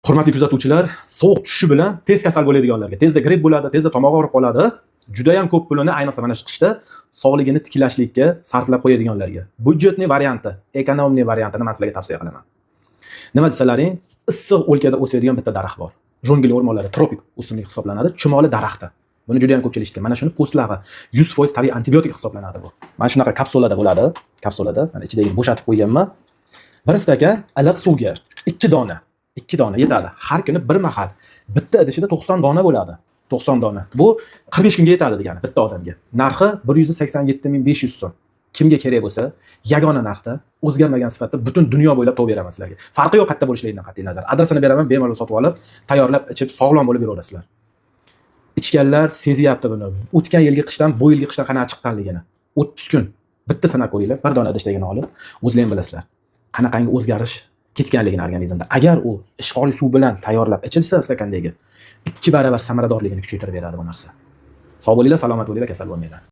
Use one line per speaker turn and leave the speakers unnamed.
Hurmatli kuzatuvchilar, sovuq tushishi bilan tez kasal bo'ladiganlarga, tezda gripp bo'ladi, tezda tomog'i og'rib qoladi. Juda ham ko'p pulini ayniqsa mana shu qishda sog'ligini tiklashlikka sarflab qo'yadiganlarga byudjetniy varianti, ekonomniy variantini men sizlarga tavsiya qilaman. Nima desalaring, issiq o'lkada o'sadigan bitta daraxt bor. Jungli o'rmonlari tropik o'simlik hisoblanadi, chumoli daraxti. Buni juda ham ko'pchilik eshitgan. Mana shuni po'stlag'i 100% tabiiy antibiotik hisoblanadi bu. Mana shunaqa kapsulada bo'ladi. Kapsulada, mana ichidagi bo'shatib qo'yganman. Bir stakan iliq suvga 2 dona yetadi. Har kuni bir mahal bitta idishida 90 dona bo'ladi. 90 dona. Bu 45 kunga yetadi degani bitta odamga. Narxi 187.500 so'm. Kimga kerak bo'lsa, yagona narxda, o'zgarmagan sifatda butun dunyo bo'ylab topib beraman sizlarga. Farqi yo'q qayerda bo'lishlaridan qat'iy nazar. Adresini beraman, bemalol sotib olib, tayyorlab ichib sog'lom bo'lib yuraverasizlar. Ichganlar sezyapti buni. O'tgan yilgi qishdan bu yilgi qishdan qanaqa chiqqanligini. 30 kun bitta sanab ko'ringlar, bir dona idishdagini olib, o'zlaring bilasizlar. Qanaqangi o'zgarish ketganligini organizmda. Agar u ishqoli suv bilan tayyorlab ichilsa stakandagi 2 baravar samaradorligini kuchaytirib beradi bu narsa. Sog' bo'linglar, salomat bo'linglar, kasal bo'lmanglar.